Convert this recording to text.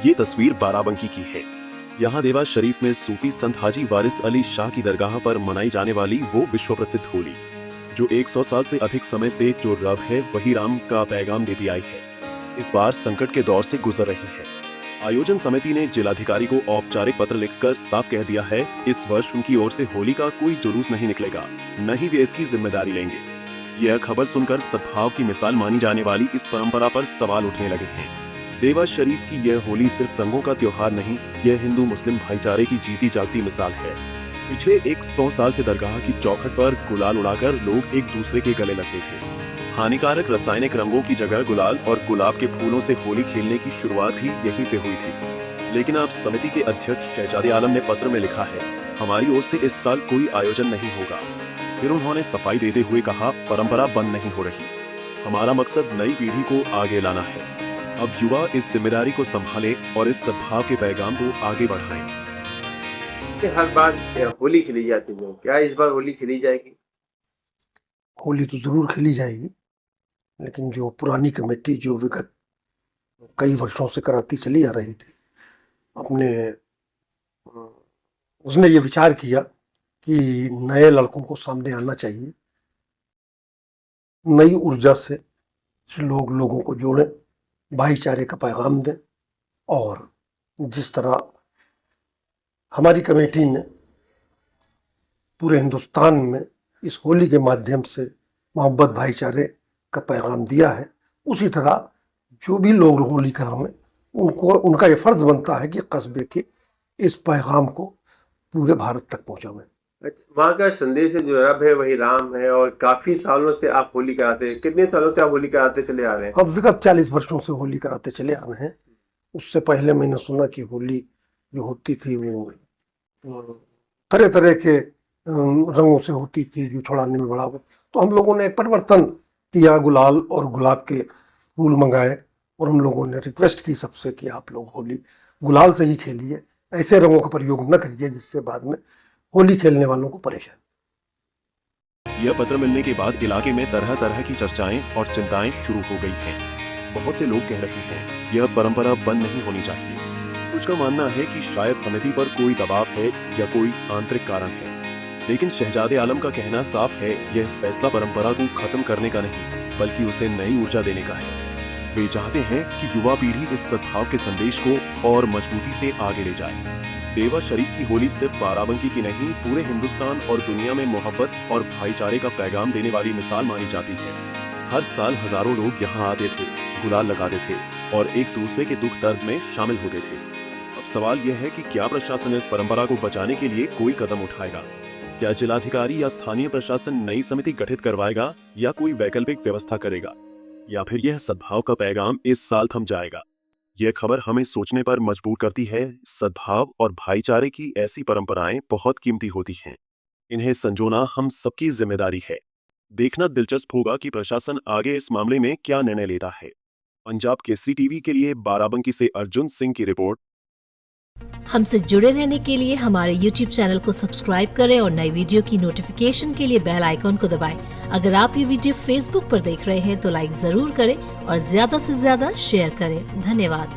ये तस्वीर बाराबंकी की है। यहाँ देवा शरीफ में सूफी संत हाजी वारिस अली शाह की दरगाह पर मनाई जाने वाली वो विश्व प्रसिद्ध होली, जो 100 साल से अधिक समय से जो रब है वही राम का पैगाम देती आई है, इस बार संकट के दौर से गुजर रही है। आयोजन समिति ने जिलाधिकारी को औपचारिक पत्र लिखकर साफ कह दिया है, इस वर्ष उनकी ओर से होली का कोई जुलूस नहीं निकलेगा, न ही वे इसकी जिम्मेदारी लेंगे। यह खबर सुनकर सद्भाव की मिसाल मानी जाने वाली इस परंपरा पर सवाल उठने लगे हैं। देवा शरीफ की यह होली सिर्फ रंगों का त्योहार नहीं, यह हिंदू मुस्लिम भाईचारे की जीती जागती मिसाल है। पिछले 100 साल से दरगाह की चौखट पर गुलाल उड़ाकर लोग एक दूसरे के गले लगते थे। हानिकारक रासायनिक रंगों की जगह गुलाल और गुलाब के फूलों से होली खेलने की शुरुआत भी यहीं से हुई थी। लेकिन अब समिति के अध्यक्ष शहजादे आलम ने पत्र में लिखा है, हमारी ओर से इस साल कोई आयोजन नहीं होगा। फिर उन्होंने सफाई देते हुए कहा, परंपरा बंद नहीं हो रही, हमारा मकसद नई पीढ़ी को आगे लाना है। अब युवा इस जिम्मेदारी को संभाले और इस सद्भाव के पैगाम को आगे बढ़ाएं। हर बार होली खेली जाती है, क्या इस बार होली खेली जाएगी? होली तो जरूर खेली जाएगी, लेकिन जो पुरानी कमेटी जो विगत कई वर्षों से कराती चली आ रही थी, उसने ये विचार किया कि नए लड़कों को सामने आना चाहिए, नई ऊर्जा से लोगों को जोड़ें, भाईचारे का पैगाम दें। और जिस तरह हमारी कमेटी ने पूरे हिंदुस्तान में इस होली के माध्यम से मोहब्बत भाईचारे का पैगाम दिया है, उसी तरह जो भी लोग होली कराएं उनका ये फर्ज बनता है कि कस्बे के इस पैगाम को पूरे भारत तक पहुंचाएं। वहाँ का संदेश है, जो रब है वही राम है, और काफी सालों से आप होली कराते हैं। कितने सालों से आप होली कराते चले आ रहे हैं? हम विगत 40 वर्षों से होली कराते चले आ रहे हैं। उससे पहले मैंने सुना कि होली जो होती थी वो तरह तरह के रंगों से होती थी, जो छुड़ाने में बड़ा, तो हम लोगों ने एक परिवर्तन किया, गुलाल और गुलाब के फूल मंगाए और हम लोगों ने रिक्वेस्ट की सबसे कि आप लोग होली गुलाल से ही खेलिए, ऐसे रंगों का प्रयोग न करिए जिससे बाद में होली खेलने वालों को परेशान। यह पत्र मिलने के बाद इलाके में तरह तरह की चर्चाएं और चिंताएं शुरू हो गई हैं। बहुत से लोग कह रहे हैं, यह परंपरा बंद नहीं होनी चाहिए। कुछ का मानना है कि शायद समिति पर कोई दबाव है या कोई आंतरिक कारण है। लेकिन शहजादे आलम का कहना साफ है, यह फैसला परंपरा को खत्म करने का नहीं, बल्कि उसे नई ऊर्जा देने का है। वे चाहते हैं कि युवा पीढ़ी इस सद्भाव के संदेश को और मजबूती से आगे ले जाए। देवा शरीफ की होली सिर्फ बाराबंकी की नहीं, पूरे हिंदुस्तान और दुनिया में मोहब्बत और भाईचारे का पैगाम देने वाली मिसाल मानी जाती है। हर साल हजारों लोग यहाँ आते थे, गुलाल लगाते थे और एक दूसरे के दुख दर्द में शामिल होते थे। अब सवाल यह है कि क्या प्रशासन इस परंपरा को बचाने के लिए कोई कदम उठाएगा? क्या जिलाधिकारी या स्थानीय प्रशासन नई समिति गठित करवाएगा या कोई वैकल्पिक व्यवस्था करेगा, या फिर यह सद्भाव का पैगाम इस साल थम जाएगा? यह खबर हमें सोचने पर मजबूर करती है। सद्भाव और भाईचारे की ऐसी परंपराएं बहुत कीमती होती हैं। इन्हें संजोना हम सबकी जिम्मेदारी है। देखना दिलचस्प होगा कि प्रशासन आगे इस मामले में क्या निर्णय लेता है। पंजाब केसरी टीवी के लिए बाराबंकी से अर्जुन सिंह की रिपोर्ट। हमसे जुड़े रहने के लिए हमारे YouTube चैनल को सब्सक्राइब करें और नई वीडियो की नोटिफिकेशन के लिए बेल आइकॉन को दबाएं। अगर आप ये वीडियो Facebook पर देख रहे हैं तो लाइक जरूर करें और ज्यादा से ज्यादा शेयर करें। धन्यवाद।